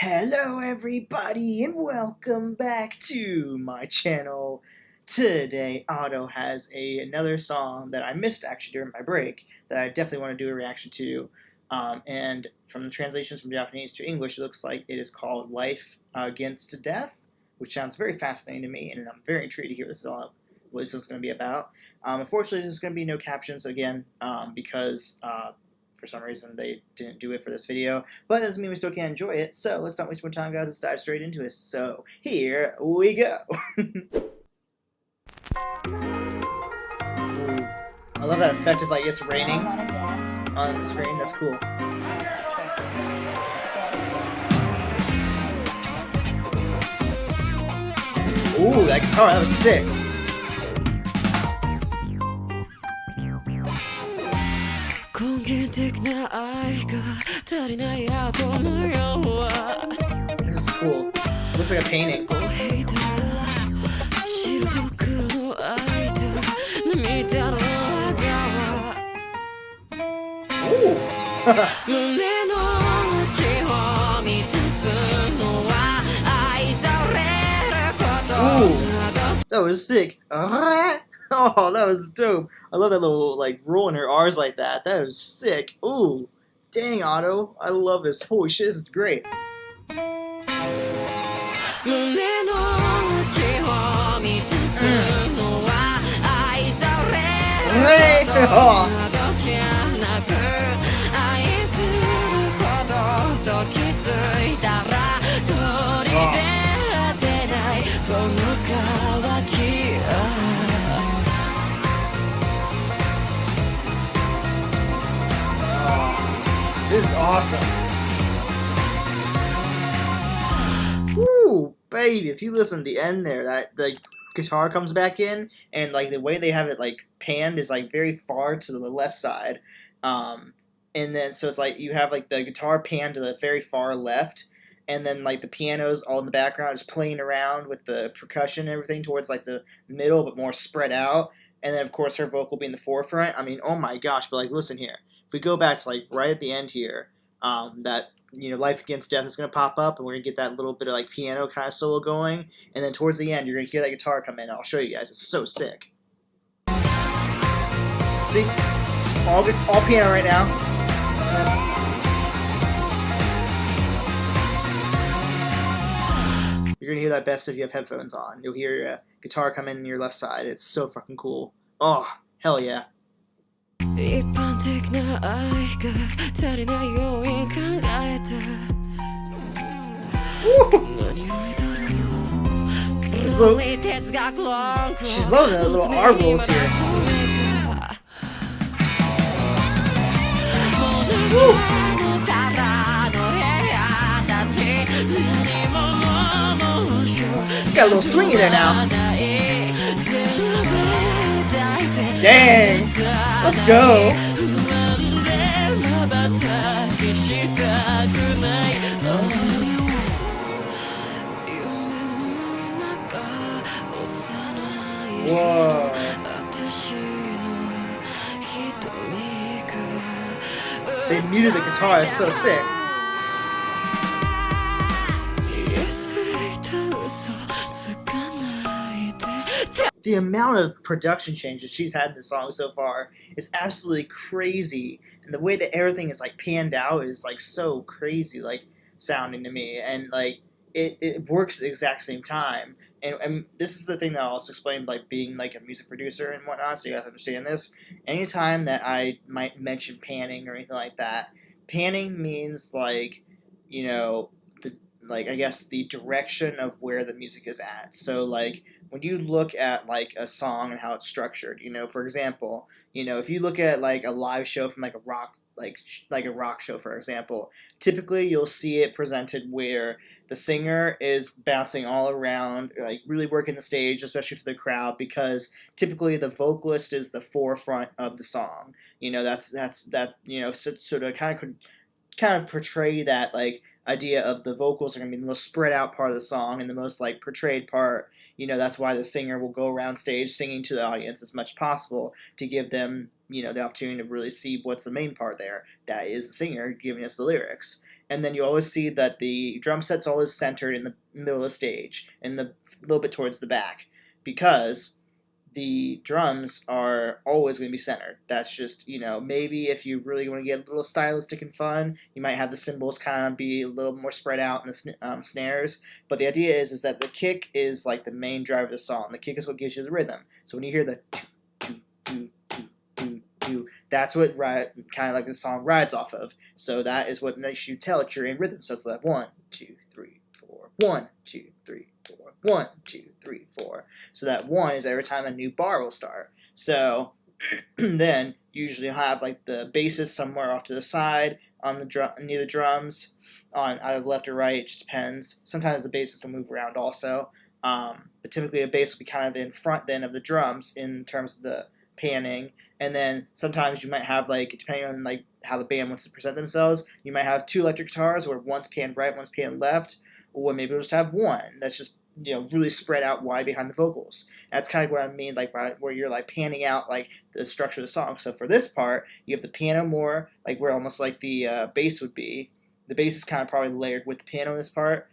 Hello everybody and welcome back to my channel. Today Otto has another song that I missed actually during my break that I definitely want to do a reaction to. And from the translations from Japanese to English, it looks like it is called Life Against Death, which sounds very fascinating to me, and I'm very intrigued to hear what this is going to be about. Unfortunately, there's going to be no captions again because for some reason they didn't do it for this video, but that doesn't mean we still can't enjoy it. So let's not waste more time, guys. Let's dive straight into it. So here we go. I love that effect of like it's raining on the screen. That's cool. Ooh, that guitar, that was sick. This is cool. It looks like a painting. Ooh. Ooh, that was sick. Oh, that was dope. I love that little like rolling her R's like that. That was sick. Ooh, dang Otto, I love this. Holy shit, this is great. This is awesome. Woo, baby! If you listen to the end there, that the guitar comes back in, and like the way they have it like panned is like very far to the left side, and then so it's like you have like the guitar panned to the very far left, and then like the piano's all in the background just playing around with the percussion and everything towards like the middle, but more spread out, and then of course her vocal being the forefront. I mean, oh my gosh! But like, listen here. If we go back to like right at the end here, that Life Against Death is gonna pop up, and we're gonna get that little bit of like piano kind of solo going, and then towards the end you're gonna hear that guitar come in. And I'll show you guys. It's so sick. See, all piano right now. You're gonna hear that best if you have headphones on. You'll hear your guitar come in your left side. It's so fucking cool. Oh, hell yeah. Ooh. She's loving the little R rolls here. Woo. Got a little swingy there now. Dang! Let's go! Whoa! They muted the guitar, it's so sick. The amount of production changes she's had in this song so far is absolutely crazy, and the way that everything is like panned out is like so crazy, like sounding to me, and like it works at the exact same time. And this is the thing that I also explained, like being like a music producer and whatnot, so you guys understand this. Anytime that I might mention panning or anything like that, panning means like I guess the direction of where the music is at. So like when you look at like a song and how it's structured, for example, if you look at like a live show from like a rock show, for example, typically you'll see it presented where the singer is bouncing all around, like really working the stage, especially for the crowd, because typically the vocalist is the forefront of the song. That's so to kind of portray that like idea of the vocals are going to be the most spread out part of the song and the most like portrayed part. That's why the singer will go around stage singing to the audience as much as possible to give them the opportunity to really see what's the main part there. That is the singer giving us the lyrics. and then you always see that the drum set's always centered in the middle of the stage, and a little bit towards the back, because the drums are always going to be centered. That's just, maybe if you really want to get a little stylistic and fun, you might have the cymbals kind of be a little more spread out in the snares. But the idea is that the kick is like the main driver of the song. The kick is what gives you the rhythm. So when you hear the that's what kind of like the song rides off of. So that is what makes you tell that you're in rhythm. So it's like 1, 2, 3, 4, 1, 2, 3, 4, 1, 2, 3, 4. So that 1 is every time a new bar will start. So then usually have like the bassist somewhere off to the side on the near the drums, on either left or right. It just depends. Sometimes the bassist will move around also. But typically a bass will be kind of in front then of the drums in terms of the panning, and then sometimes you might have, like, depending on like how the band wants to present themselves, you might have 2 electric guitars where one's panned right, one's panned left, or maybe we'll just have one that's just really spread out wide behind the vocals. That's kind of what I mean, like where you're like panning out like the structure of the song. So for this part, you have the piano more like where almost like the bass would be. The bass is kind of probably layered with the piano in this part.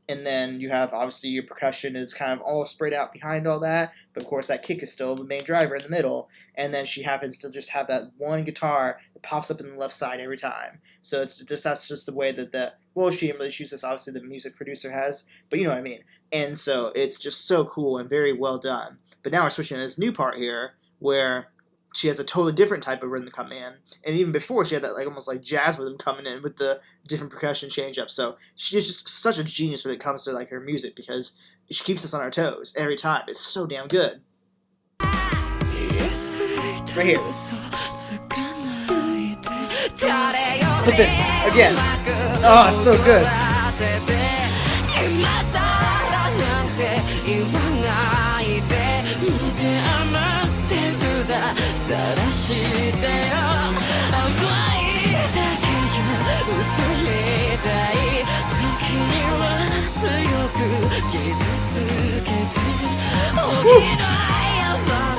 And then you have, obviously, your percussion is kind of all spread out behind all that. But, of course, that kick is still the main driver in the middle. And then she happens to just have that one guitar that pops up in the left side every time. So that's just the way that she didn't really choose this, obviously, the music producer has. But you know what I mean. And so it's just so cool and very well done. But now we're switching to this new part here where she has a totally different type of rhythm coming in. And even before, she had that like almost like jazz rhythm coming in with the different percussion change-ups. So she's just such a genius when it comes to like her music, because she keeps us on our toes every time. It's so damn good. Right here. Flip it. Again. Oh, it's so good.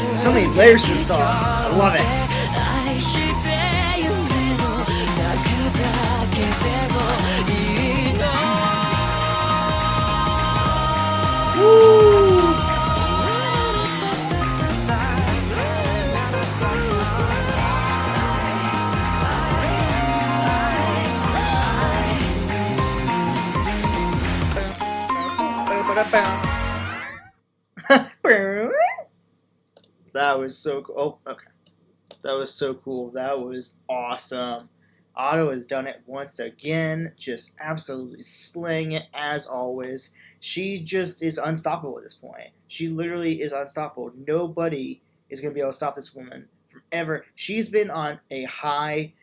So many layers to this song. I love it. Woo! That was so cool. Oh, okay. That was so cool. That was awesome. Otto has done it once again. Just absolutely slaying it as always. She just is unstoppable at this point. She literally is unstoppable. Nobody is going to be able to stop this woman from ever. She's been on a high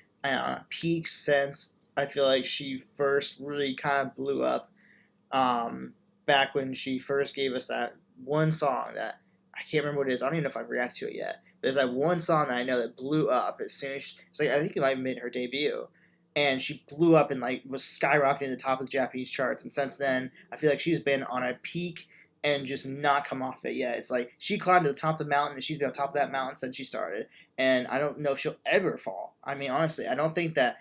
peak since I feel like she first really kind of blew up. Back when she first gave us that one song that I can't remember what it is. I don't even know if I've reacted to it yet. There's that one song that I know that blew up as soon as it's like I think it might have made her debut, and she blew up and like was skyrocketing to the top of the Japanese charts. And since then, I feel like she's been on a peak and just not come off it yet. It's like she climbed to the top of the mountain and she's been on top of that mountain since she started. And I don't know if she'll ever fall. I mean, honestly, I don't think that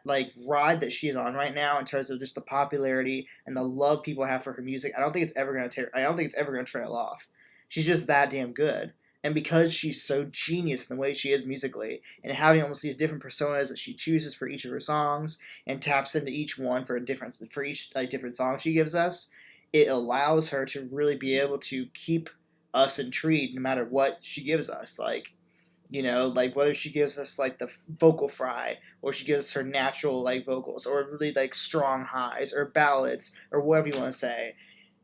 like ride that she is on right now in terms of just the popularity and the love people have for her music, I don't think it's ever gonna trail off. She's just that damn good. And because she's so genius in the way she is musically, and having almost these different personas that she chooses for each of her songs, and taps into each one for each like different song she gives us, it allows her to really be able to keep us intrigued no matter what she gives us. Like, like whether she gives us like the vocal fry, or she gives us her natural like vocals, or really like strong highs, or ballads, or whatever you want to say.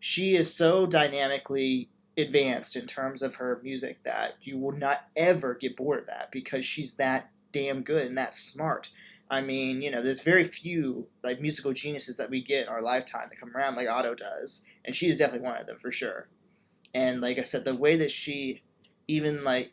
She is so dynamically advanced in terms of her music that you will not ever get bored of that, because she's that damn good and that smart. I mean, there's very few like musical geniuses that we get in our lifetime that come around like Otto does, and she is definitely one of them for sure. And like I said, the way that she even like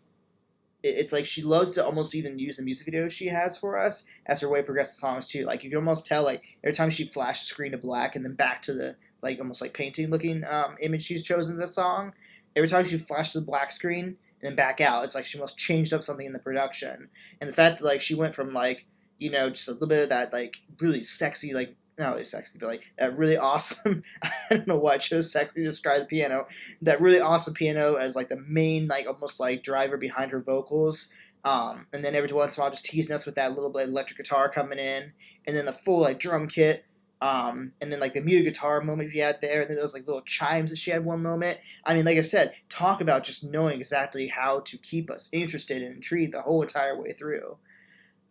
it's like she loves to almost even use the music videos she has for us as her way to progress the songs too. Like you can almost tell like every time she flashes screen to black and then back to the like almost like painting looking image she's chosen in the song. Every time she flashes the black screen and then back out, it's like she almost changed up something in the production. And the fact that like she went from like you know, just a little bit of that like really sexy, like not really sexy, but like that really awesome. I don't know why I chose sexy to describe the piano. That really awesome piano as like the main, like almost like driver behind her vocals. And then every once in a while, just teasing us with that little bit of electric guitar coming in, and then the full like drum kit. And then like the muted guitar moment she had there, and then those like little chimes that she had one moment. I mean, like I said, talk about just knowing exactly how to keep us interested and intrigued the whole entire way through.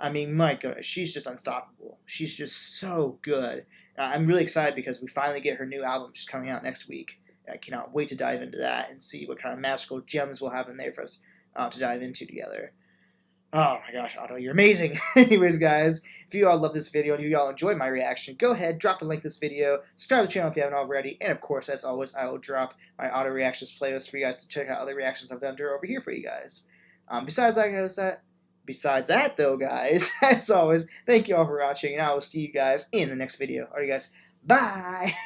I mean, my goodness, she's just unstoppable. She's just so good. I'm really excited because we finally get her new album just coming out next week. I cannot wait to dive into that and see what kind of magical gems we'll have in there for us to dive into together. Oh my gosh, Otto, you're amazing. Anyways, guys, if you all love this video and you all enjoyed my reaction, go ahead, drop a like to this video, subscribe to the channel if you haven't already, and of course, as always, I will drop my Otto Reactions playlist for you guys to check out other reactions I've done to her over here for you guys. Besides that, though, guys, as always, thank you all for watching, and I will see you guys in the next video. Alright, guys, bye!